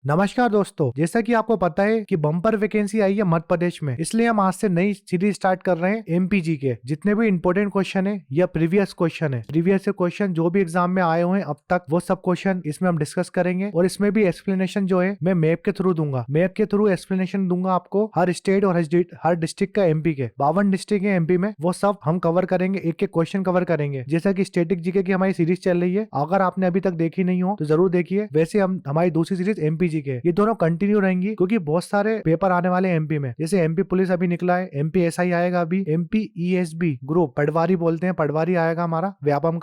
नमस्कार दोस्तों, जैसा कि आपको पता है कि बम्पर वैकेंसी आई है मध्य प्रदेश में, इसलिए हम आज से नई सीरीज स्टार्ट कर रहे हैं एमपीजी के। जितने भी इंपॉर्टेंट क्वेश्चन है या प्रीवियस क्वेश्चन जो भी एग्जाम में आए हुए हैं अब तक, वो सब क्वेश्चन इसमें हम डिस्कस करेंगे। और इसमें भी एक्सप्लेनेशन जो है मैं मैप के थ्रू दूंगा, मैप के थ्रू एक्सप्लेनेशन दूंगा आपको हर स्टेट और हर डिस्ट्रिक्ट का। एमपी के 52 डिस्ट्रिक्ट है एमपी में, वो सब हम कवर करेंगे, एक एक क्वेश्चन कवर करेंगे। जैसा कि स्टैटिक जीके की हमारी सीरीज चल रही है, अगर आपने अभी तक देखी नहीं हो तो जरूर देखिए। वैसे हम हमारी दूसरी सीरीज एमपीजी के, ये दोनों कंटिन्यू रहेंगी क्योंकि बहुत सारे पेपर आने वाले एमपी में। जैसे एमपी पुलिस अभी निकला है, एमपी एसआई आएगा, अभी एमपी ईएसबी ग्रुप पटवारी बोलते हैं, पटवारी आएगा हमारा। व्यापम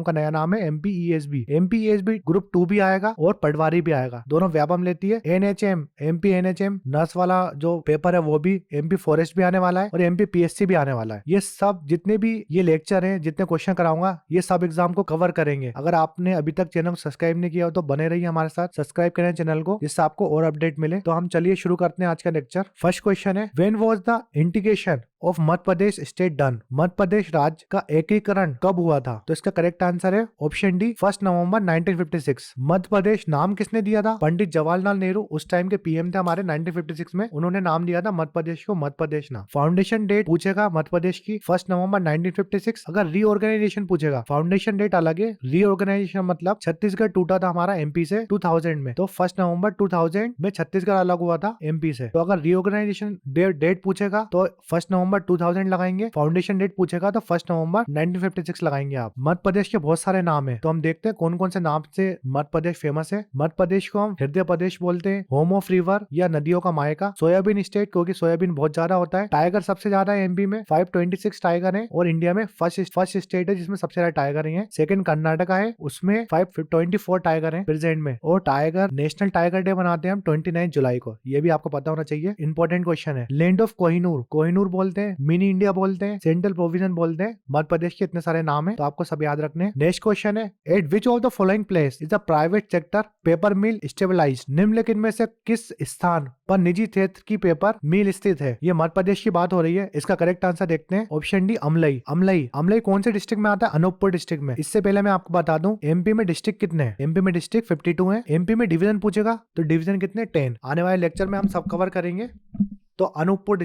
का नया नाम है एमपी ईएसबी ग्रुप 2 भी आएगा और पटवारी भी आएगा, दोनों व्यापम लेती है। एनएचएम एमपी एनएचएम नर्स वाला जो पेपर है वो भी, एमपी फॉरेस्ट भी आने वाला है और एमपी पीएससी भी आने वाला है। ये सब जितने भी ये लेक्चर है, जितने क्वेश्चन कराऊंगा, ये सब एग्जाम को कवर करेंगे। अगर आपने अभी तक चैनल सब्सक्राइब नहीं किया हो तो बने रहिए हमारे साथ, सब्सक्राइब करें चैनल को, जिससे आपको और अपडेट मिले। तो हम चलिए शुरू करते हैं आज का लेक्चर। फर्स्ट क्वेश्चन है, when was the integration of Madhya Pradesh state done? Madhya Pradesh राज्य का एकीकरण कब हुआ था? तो इसका करेक्ट आंसर है ऑप्शन डी, 1 नवंबर 1956। मध्य प्रदेश नाम किसने दिया था? पंडित जवाहरलाल नेहरू उस टाइम के पीएम थे हमारे 1956 में, उन्होंने नाम दिया था मध्य प्रदेश को मध्य प्रदेश नाम। फाउंडेशन डेट पूछेगा मध्य प्रदेश की 1 नवंबर 1956। अगर रीऑर्गेनाइजेशन पूछेगा, फाउंडेशन डेट अलग है, रीऑर्गेनाइजेशन मतलब छत्तीसगढ़ टूटा था हमारा एमपी से 2000 में, तो 1 नवंबर 2000 में छत्तीसगढ़ अलग हुआ था एमपी से। तो अगर रीऑर्गेनाइजेशन डेट पूछेगा तो 1 नवंबर 2000 लगाएंगे, फाउंडेशन डेट पूछेगा तो 1 नवंबर 1956 लगाएंगे आप। मध्य प्रदेश के बहुत सारे नाम है, तो हम देखते हैं कौन कौन से नाम से मध्य प्रदेश फेमस है। मध्य प्रदेश को हम हृदय प्रदेश बोलते हैं, होम ऑफ रिवर या नदियों का मायका, सोयाबीन स्टेट क्योंकि सोयाबीन बहुत ज्यादा होता है, टाइगर सबसे ज्यादा है एमपी में, 526 टाइगर है और इंडिया में फर्स्ट स्टेट है जिसमें सबसे ज्यादा टाइगर है। सेकंड कर्नाटका है, उसमें 524 टाइगर है प्रेजेंट में। और टाइगर नेशनल टाइगर डे मनाते हैं हम 29 जुलाई को, ये भी आपको पता होना चाहिए, इंपॉर्टेंट क्वेश्चन है। लैंड ऑफ कोहिनूर बोलते हैं, मिनी इंडिया बोलते हैं, सेंट्रल प्रोविजन बोलते हैं। मध्य प्रदेश के इतने सारे नाम है तो आपको सब याद रखने हैं। नेक्स्ट क्वेश्चन है, at which of the following place is the private sector paper mill stabilised? निम्नलिखित में से किस स्थान पर निजी क्षेत्र की पेपर मिल स्थित है? ये मध्य प्रदेश की बात हो रही है, इसका करेक्ट आंसर देखते हैं, ऑप्शन डी अमलई कौन से डिस्ट्रिक्ट में आता है? अनूपपुर डिस्ट्रिक्ट में। इससे पहले मैं आपको बता दूं एमपी में डिस्ट्रिक्ट कितने हैं? एमपी में डिस्ट्रिक्ट 52 है। एमपी में डिवीजन पूछेगा तो डिवीजन कितने? 10। आने वाले लेक्चर में हम सब कवर करेंगे। तो अनूपपुर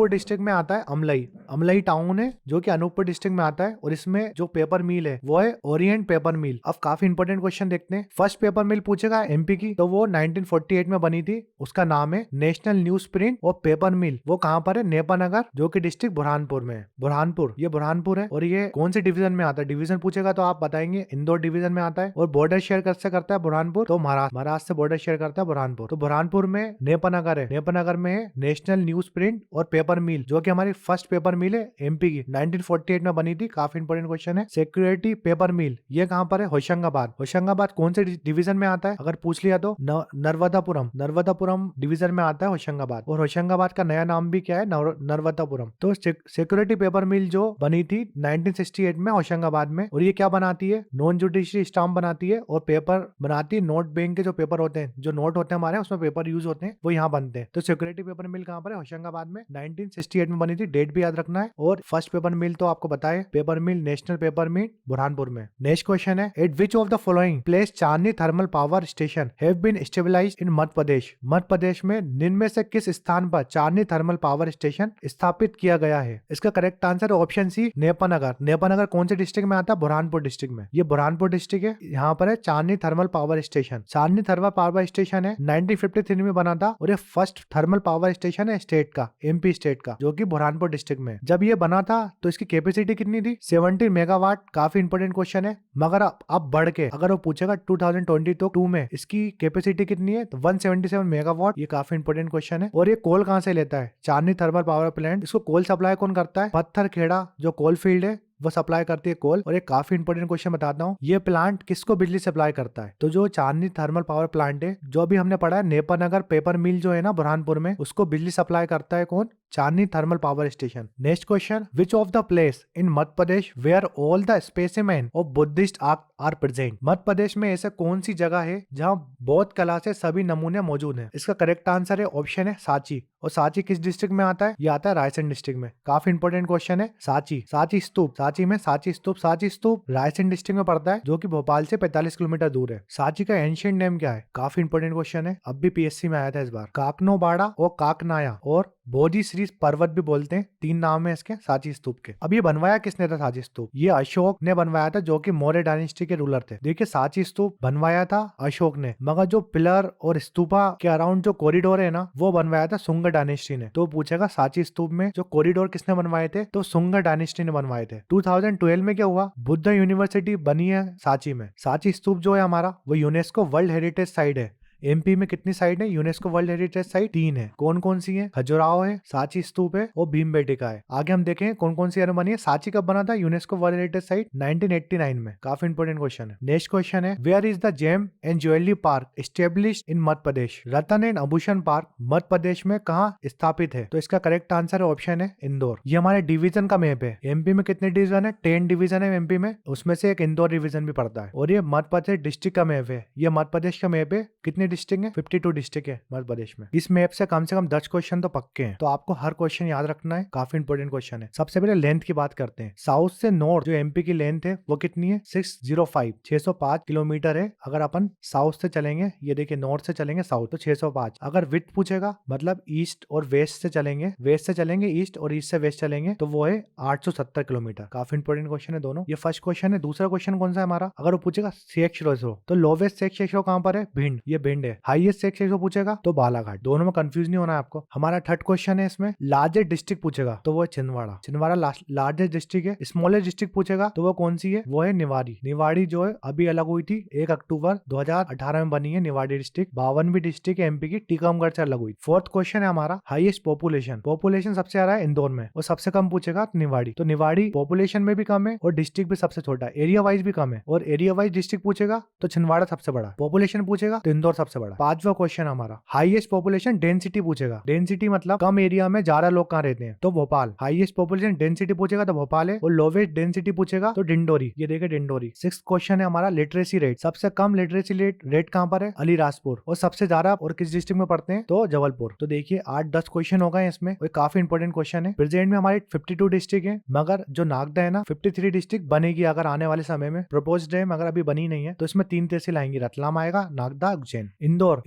डिस्ट्रिक्ट में आता है अमलई टाउन है जो कि अनूपपुर डिस्ट्रिक्ट में आता है, और इसमें जो पेपर मिल है वो है ओरिएंट पेपर मिल। अब काफी इंपोर्टेंट क्वेश्चन देखते हैं। फर्स्ट पेपर मिल पूछेगा एमपी की, तो वो 1948 में बनी थी, उसका नाम है नेशनल न्यूज प्रिंट और पेपर मिल। वो कहाँ पर है? नेपानगर, जो कि डिस्ट्रिक्ट बुरहानपुर में है। बुरहानपुर है। और ये कौन से डिवीजन में आता है? डिवीजन पूछेगा तो आप बताएंगे इंदौर डिवीजन में आता है, और बॉर्डर शेयर करता है बुरहानपुर, तो महाराष्ट्र से बॉर्डर शेयर करता है बुरहानपुर। तो बुरहानपुर में नेपानगर है, नेपानगर में है नेशनल न्यूज प्रिंट और पेपर मिल, जो कि हमारी फर्स्ट पेपर मिल है एमपी की, 1948 में बनी थी। काफी इंपोर्टेंट क्वेश्चन है। सिक्योरिटी पेपर मिल ये कहाँ पर है? होशंगाबाद कौन से डिवीजन में आता है? अगर पूछ लिया तो नर्मदापुरम डिवीजन में आता है होशंगाबाद, और होशंगाबाद का नया नाम भी क्या है? नर्मदापुरम। तो सिक्योरिटी पेपर मिल जो बनी थी 1968 में होशंगाबाद में, और ये क्या बनाती है? नॉन जुडिशियरी स्टाम्प बनाती है और पेपर बनाती है। नोट बैंक के जो पेपर होते हैं, जो नोट होते हैं हमारे, उसमें पेपर यूज होते हैं, वो यहाँ बनते हैं। तो सिक्योरिटी पेपर मिल कहाँ पर है? होशंगाबाद में, 1968 में बनी थी। डेट भी याद रखना है। और फर्स्ट पेपर मिल तो आपको बताए, paper mill national paper mill Burhanpur में। नेक्स्ट क्वेश्चन है, at which of the following place Chandni thermal power station have been stabilised in Madhya Pradesh? Madhya Pradesh में निम्न में से किस स्थान पर चांदनी थर्मल पावर स्टेशन स्थापित किया गया है? इसका करेक्ट आंसर है ऑप्शन सी, नेपानगर कौन से डिस्ट्रिक्ट में आता है? बुरहानपुर डिस्ट्रिक्ट में। ये बुरहानपुर डिस्ट्रिक्ट है, यहाँ पर है चांदनी थर्मल पावर स्टेशन। चांदनी थर्मल पावर स्टेशन है 1953 में बना था, और ये फर्स्ट थर्मल पावर स्टेशन है स्टेट का, एमपी स्टेट का, जो कि बुरहानपुर डिस्ट्रिक्ट में। जब ये बना था तो इसकी कैपेसिटी कितनी थी? 70 मेगावाट। काफी इंपोर्टेंट क्वेश्चन है, मगर अब बढ़ के अगर वो पूछेगा 2022 में इसकी कैपेसिटी कितनी है, तो 177 मेगावाट। ये काफी इंपोर्टेंट क्वेश्चन है। और ये कोल कहाँ से लेता है? चांदनी थर्मल पावर प्लांट। इसको कोल सप्लाई कौन करता है? पत्थरखेड़ा जो कोल फील्ड है वो सप्लाई करती है कोल। और एक काफी इंपोर्टेंट क्वेश्चन बताता हूँ, ये प्लांट किसको बिजली सप्लाई करता है? तो जो चांदनी थर्मल पावर प्लांट है, जो भी हमने पढ़ा है, नेपानगर पेपर मिल जो है ना बुरहानपुर में, उसको बिजली सप्लाई करता है कौन? Chandni thermal power station. Next question, which of the place in Madhya Pradesh where all the specimen of Buddhist are present. Madhya Pradesh में ऐसा कौन सी जगह है जहाँ बौद्ध कला से सभी नमूने मौजूद हैं? इसका करेक्ट आंसर है ऑप्शन है सांची। और सांची किस डिस्ट्रिक्ट में आता है? ये आता है रायसेन डिस्ट्रिक्ट में। काफी इंपोर्टेंट क्वेश्चन है। सांची स्तूप, सांची स्तूप रायसेन डिस्ट्रिक्ट में पड़ता है, जो कि भोपाल से 45 किलोमीटर दूर है। सांची का एंशिएंट नेम क्या है? काफी इंपोर्टेंट क्वेश्चन है, अब भी पीएससी में आया था इस बार। काकनोबाड़ा और काकनाया और बोधि श्री पर्वत भी बोलते हैं, 3 नाम है इसके सांची स्तूप के। अब ये बनवाया किसने था सांची स्तूप? ये अशोक ने बनवाया था, जो कि मौर्य डायनेस्टी के रूलर थे। देखिए सांची स्तूप बनवाया था अशोक ने, मगर जो पिलर और स्तूपा के अराउंड जो कॉरिडोर है ना, वो बनवाया था सुंग डायनेस्टी ने। तो पूछेगा सांची स्तूप में जो कॉरिडोर किसने बनवाए थे? तो सुंग डायनेस्टी ने बनवाए थे। 2012 में क्या हुआ? बुद्ध यूनिवर्सिटी बनी है सांची में। सांची स्तूप जो है हमारा, वो यूनेस्को वर्ल्ड हेरिटेज साइट है। एमपी में कितनी साइट है यूनेस्को वर्ल्ड हेरिटेज साइट? 3 है। कौन कौन सी है? खजुराहो है, सांची स्तूप है और भीमबेटका है। आगे हम देखें कौन कौन सी बनी है। सांची कब बना था यूनेस्को वर्ल्ड हेरिटेज साइट? 1989 में। काफी इंपोर्टेंट क्वेश्चन है। नेक्स्ट क्वेश्चन है, where is the gem and jewellery park established in Madhya Pradesh. रतन एंड आभूषण पार्क मध्य प्रदेश में कहाँ स्थापित है? तो इसका करेक्ट आंसर है ऑप्शन है इंदौर। ये हमारे डिवीजन का मैप है। एमपी में कितने डिवीजन है? 10 डिवीजन है एमपी में, उसमें से एक इंदौर डिवीजन भी पड़ता है। और ये मध्य प्रदेश डिस्ट्रिक्ट का मैप है। ये मध्य प्रदेश का मैप है। कितने डिस्ट्रिक्ट है? 52 डिस्ट्रिक्ट है मध्य प्रदेश में। इस मैप से कम 10 क्वेश्चन तो पक्के हैं, तो आपको हर क्वेश्चन याद रखना है। काफी इंपोर्टेंट क्वेश्चन है। सबसे पहले लेंथ की बात करते हैं। साउथ से नॉर्थ जो एमपी की लेंथ है वो कितनी है? 605 किलोमीटर है। अगर अपन साउथ से चलेंगे, ये देखिए नॉर्थ से चलेंगे साउथ, तो 605। अगर विड्थ पूछेगा, मतलब ईस्ट और वेस्ट से चलेंगे, ईस्ट और ईस्ट से वेस्ट चलेंगे, तो वो है 870 किलोमीटर। काफी इंपोर्टेंट क्वेश्चन है दोनों। ये फर्स्ट क्वेश्चन है। दूसरा क्वेश्चन कौन सा है हमारा? अगर वो पूछेगा सेक्स रेशो, तो लोवेस्ट सेक्स रेशो कहाँ पर है? भिंड, ये भिंड है। हाईएस्ट सेक्स रेशो पूछेगा तो बालाघाट। दोनों में कंफ्यूज नहीं होना है आपको। हमारा थर्ड क्वेश्चन है, इसमें लार्जेस्ट डिस्ट्रिक्ट पूछेगा तो वो है छिंदवाड़ा लार्जेस्ट डिस्ट्रिक्ट है। स्मॉलेस्ट डिस्ट्रिक्ट पूछेगा तो वो कौन सी है? वो है निवाड़ी जो है अभी अलग हुई थी, 1 अक्टूबर 2018 में बनी है निवाड़ी डिस्ट्रिक्ट। 52वीं डिस्ट्रिक्ट है एमपी की, टीकमगढ़ से अलग हुई। फोर्थ क्वेश्चन है हमारा, हाईएस्ट पॉपुलेशन सबसे ज्यादा है इंदौर में और सबसे कम पूछेगा निवाड़ी। तो निवाड़ी पॉपुलेशन में भी कम है और डिस्ट्रिक्ट भी सबसे छोटा है, एरिया वाइज भी कम है। और एरिया वाइज डिस्ट्रिक्ट पूछेगा तो छिंदवाड़ा सबसे बड़ा, पॉपुलेशन पूछेगा तो इंदौर सबसे बड़ा। पांचवा क्वेश्चन हमारा, हाईएस्ट पॉपुलेशन डेंसिटी पूछेगा। डेंसिटी मतलब कम एरिया में ज्यादा लोग कहाँ रहते हैं, तो भोपाल। हाईएस्ट पॉपुलेशन डेंसिटी पूछेगा तो भोपाल है। और लोवेस्ट डेंसिटी पूछेगा तो डिंडोरी, ये देखिए डिंडोरी। सिक्स्थ क्वेश्चन है हमारा, लिटरेसी रेट। सबसे कम लिटरेसी रेट कहाँ पर है? अलीराजपुर। और सबसे ज्यादा और किस डिस्ट्रिक्ट में पढ़ते हैं? तो जबलपुर। तो देखिए 8-10 क्वेश्चन हो गए इसमें, और काफी इंपोर्टेंट क्वेश्चन है। प्रेजेंट में हमारे 52 डिस्ट्रिक्ट है, मगर जो नागदा है ना 53 डिस्ट्रिक्ट बनेगी अगर आने वाले समय में, प्रपोज्ड है मगर अभी बनी नहीं है। तो इसमें 3 तहसील आएंगी, रतलाम आएगा, नागदा, उज्जैन। इंदौर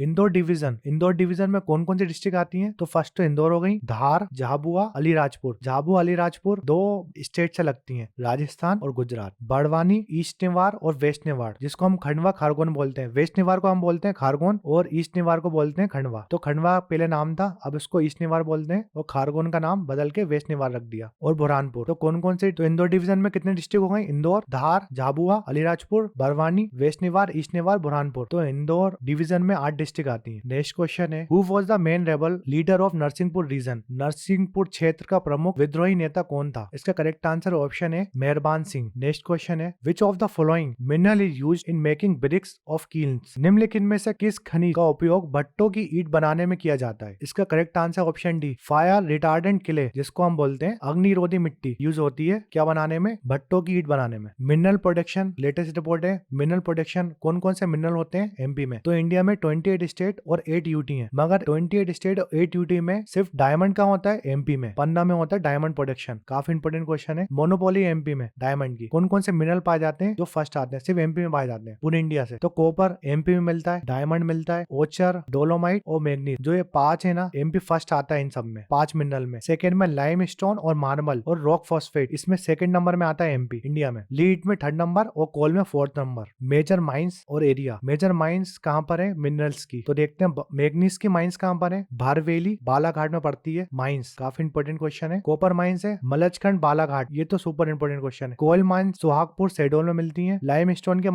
डिवीजन में कौन कौन सी डिस्ट्रिक्ट आती हैं? तो फर्स्ट तो इंदौर हो गई, धार, झाबुआ, अलीराजपुर 2 स्टेट से लगती हैं, राजस्थान और गुजरात। बड़वानी, ईस्ट नेवार और वेस्ट नेवार, जिसको हम खंडवा खारगोन बोलते हैं। वेस्ट नेवार को हम बोलते हैं खारगोन और ईस्ट नेवार को बोलते हैं खंडवा। तो खंडवा पहले नाम था, अब इसको ईस्ट नेवार बोलते हैं और खारगोन का नाम बदल के वेस्ट नेवार रख दिया। और बुरहानपुर। तो कौन कौन से? तो इंदौर डिवीजन में कितने डिस्ट्रिक्ट हो गए? Indore, Dhar, Jhabua, Alirajpur, Barwani, west Nimar, east Nimar, Burhanpur. तो इंदौर डिवीजन में 8 डिस्ट्रिक्ट आती है। नेक्स्ट क्वेश्चन है, who was the main rebel leader of Narsinghpur region. Narsinghpur क्षेत्र का प्रमुख विद्रोही नेता कौन था? इसका करेक्ट आंसर ऑप्शन है मेहरबान सिंह। नेक्स्ट क्वेश्चन है, विच of the following mineral is used in making bricks of keels. निम्नलिखित में से किस खनिज का उपयोग भट्टों की ईंट बनाने में किया जाता है? इसका correct answer option D, fire retardant clay, जिसको हम बोलते हैं अग्निरोधी मिट्टी, यूज होती है क्या बनाने में? भट्टों की ईंट बनाने में। मिनरल प्रोडक्शन, लेटेस्ट रिपोर्ट है मिनरल प्रोडक्शन कौन कौन से मिनरल होते हैं एमपी में? तो इंडिया में 28 स्टेट और 8 यूटी है, मगर 28 स्टेट और 8 यूटी में सिर्फ डायमंड का होता है एमपी में, पन्ना में होता है डायमंड प्रोडक्शन। काफी इंपोर्टेंट क्वेश्चन है। मोनोपोली एमपी में डायमंड की। कौन कौन से मिनरल पाए जाते हैं जो फर्स्ट आते हैं, सिर्फ एमपी में पाए जाते हैं पूरे इंडिया से? तो कॉपर एमपी में मिलता है, डायमंड मिलता है, ओचर, डोलोमाइट और मैग्नीज। जो ये 5 है ना, एमपी फर्स्ट आता है इन सब में, 5 मिनरल में। सेकंड में लाइम स्टोन और मार्बल और रॉक फॉस्फेट, इसमें सेकंड नंबर में आता है एमपी इंडिया में। लीड में 3rd नंबर और कोल में 4th नंबर। मेजर माइंस और एरिया, मेजर माइंस कहाँ पर है मिनरल्स की? तो देखते हैं मैग्नीज की माइंस कहाँ पर है? भारवेली, बालाघाट में पड़ती है माइंस। काफी इंपोर्टेंट क्वेश्चन है। कॉपर माइंस है मलचखंड, बालाघाट, ये तो सुपर इंपोर्टेंट क्वेश्चन है। कोयल माइंस सुहागपुर, शहडोल में मिलती है। लाइम स्टोन के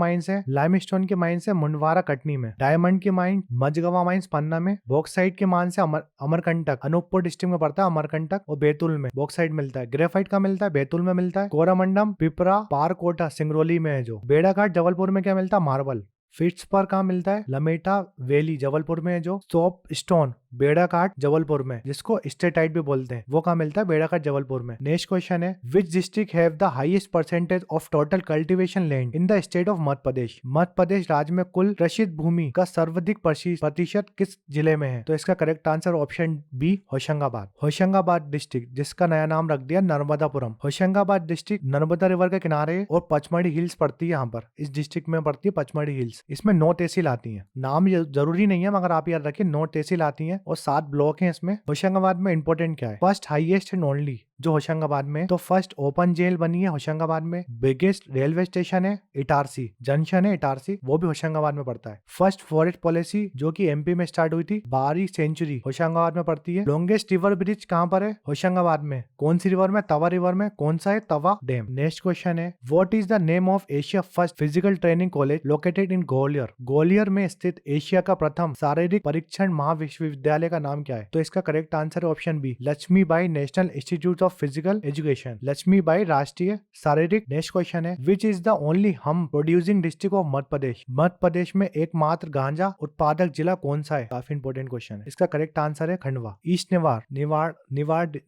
माइंस है मुंडवारा, कटनी में। डायमंड की माइन मझगवा माइंस, पन्ना में। बॉक्साइट के माइंस है अमरकंटक, अनूपपुर डिस्ट्रिक्ट में पड़ता है अमरकंटक और बैतूल में बॉक्साइट मिलता है। ग्रेफाइट का मिलता है बैतूल में मिलता है। कोरामंडम, पिपरा, पारकोटा सिंगरौली में है जो। बेड़ाघाट जबलपुर में क्या मिलता है? मार्बल। फिट्स पर कहाँ मिलता है? लमेटा वैली जबलपुर में है जो। सोप स्टोन बेड़ाघाट जबलपुर में, जिसको स्टेटाइट भी बोलते हैं, वो कहाँ मिलता है? बेड़ाघाट जबलपुर में। नेक्स्ट क्वेश्चन है which district have the highest percentage of total cultivation land in the state of Madhya Pradesh? Madhya Pradesh राज्य में कुल कृषित भूमि का सर्वाधिक प्रतिशत किस जिले में है? तो इसका correct answer option B Hoshangabad. Hoshangabad district, जिसका नया नाम रख दिया नर्मदापुरम। होशंगाबाद डिस्ट्रिक्ट नर्मदा रिवर के किनारे और पचमढ़ी हिल्स पड़ती है। यहाँ पर इस डिस्ट्रिक्ट में पड़ती है पचमढ़ी हिल्स। इसमें 9 तहसील आती हैं। नाम जरूरी नहीं है मगर आप याद रखिए 9 तहसील आती हैं और 7 ब्लॉक हैं इसमें। होशंगाबाद में इंपॉर्टेंट क्या है? फर्स्ट हाईएस्ट एंड ओनली जो होशंगाबाद में, तो फर्स्ट ओपन जेल बनी है होशंगाबाद में। बिगेस्ट रेलवे स्टेशन है इटारसी जंक्शन है, इटारसी, वो भी होशंगाबाद में पड़ता है। फर्स्ट फॉरेस्ट पॉलिसी जो कि एमपी में स्टार्ट हुई थी 12वीं सेंचुरी, होशंगाबाद में पड़ती है। लॉन्गेस्ट रिवर ब्रिज कहाँ पर है? होशंगाबाद में। कौन सी रिवर में? तवा रिवर में। कौन सा है? तवा डैम। नेक्स्ट क्वेश्चन है what is the name of Asia first physical training college located in Gwalior? Gwalior में स्थित एशिया का प्रथम शारीरिक परीक्षण महाविश्वविद्यालय का नाम क्या है? तो इसका करेक्ट आंसर है option B Laxmibai national institute of physical education, Laxmibai राष्ट्रीय शारीरिक। नेक्स्ट क्वेश्चन है which is the only hemp producing district of Madhya Pradesh? Madhya Pradesh में एकमात्र गांजा उत्पादक जिला कौन सा है? काफी इंपोर्टेंट क्वेश्चन है। इसका करेक्ट आंसर है खंडवा। ईस्ट निवार,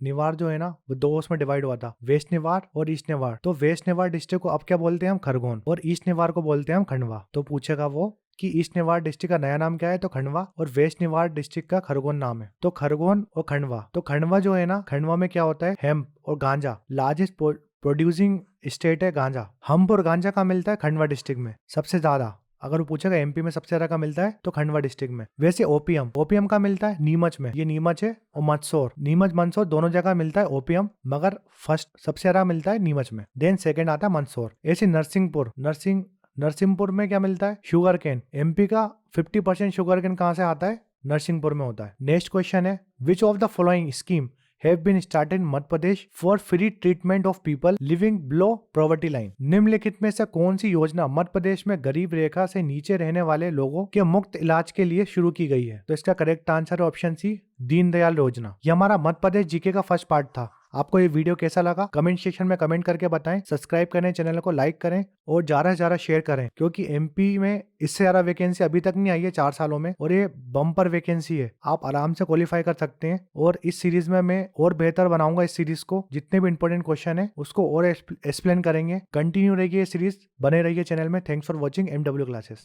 निवाड़ जो है ना वो 2 उसमें डिवाइड हुआ था, वेस्ट निवाड़ और ईस्ट निवाड़। तो वेस्ट निवाड़ डिस्ट्रिक्ट को अब क्या बोलते हैं हम? खरगोन। और ईस्ट निवाड़ को बोलते हैं हम खंडवा। तो पूछेगा वो कि ईस्ट निवाड़ डिस्ट्रिक्ट का नया नाम क्या है? तो खंडवा। और वेस्ट निवाड़ डिस्ट्रिक्ट का खरगोन नाम है। तो खरगोन और खंडवा। तो खंडवा जो है ना, खंडवा में क्या होता है? हेम्प और गांजा। लार्जेस्ट प्रोड्यूसिंग स्टेट है गांजा। हम्प और गांजा कहाँ मिलता है? खंडवा डिस्ट्रिक्ट में सबसे ज्यादा। अगर वो पूछेगा एमपी में सबसे ज्यादा का मिलता है तो खंडवा डिस्ट्रिक्ट में। वैसे ओपीएम का मिलता है नीमच में, ये नीमच है, और मंदसौर, नीमच मंदसौर दोनों जगह मिलता है ओपीएम, मगर फर्स्ट सबसे ज्यादा मिलता है नीमच में, देन सेकंड आता है मंदसौर। ऐसे नरसिंहपुर में क्या मिलता है? Sugar cane. एमपी का 50% शुगर केन कहाँ से आता है? नरसिंहपुर में होता है। नेक्स्ट क्वेश्चन है विच of the following scheme have been started in Madhya Pradesh for free treatment of people living below poverty line? निम्नलिखित में से कौन सी योजना मध्य प्रदेश में गरीब रेखा से नीचे रहने वाले लोगों के मुफ्त इलाज के लिए शुरू की गई है? तो इसका करेक्ट आंसर है ऑप्शन सी दीनदयाल योजना। ये हमारा मध्य प्रदेश जीके का फर्स्ट पार्ट था। आपको ये वीडियो कैसा लगा कमेंट सेक्शन में कमेंट करके बताएं। सब्सक्राइब करें, चैनल को लाइक करें और ज्यादा से ज्यादा शेयर करें, क्योंकि एमपी में इससे ज्यादा वैकेंसी अभी तक नहीं आई है 4 सालों में, और ये बम्पर वैकेंसी है। आप आराम से क्वालिफाई कर सकते हैं। और इस सीरीज में मैं और बेहतर बनाऊंगा इस सीरीज को। जितने भी इंपॉर्टेंट क्वेश्चन है उसको और एक्सप्लेन करेंगे। कंटिन्यू रहिए सीरीज, बने रहिए चैनल में। Thanks for watching MW classes.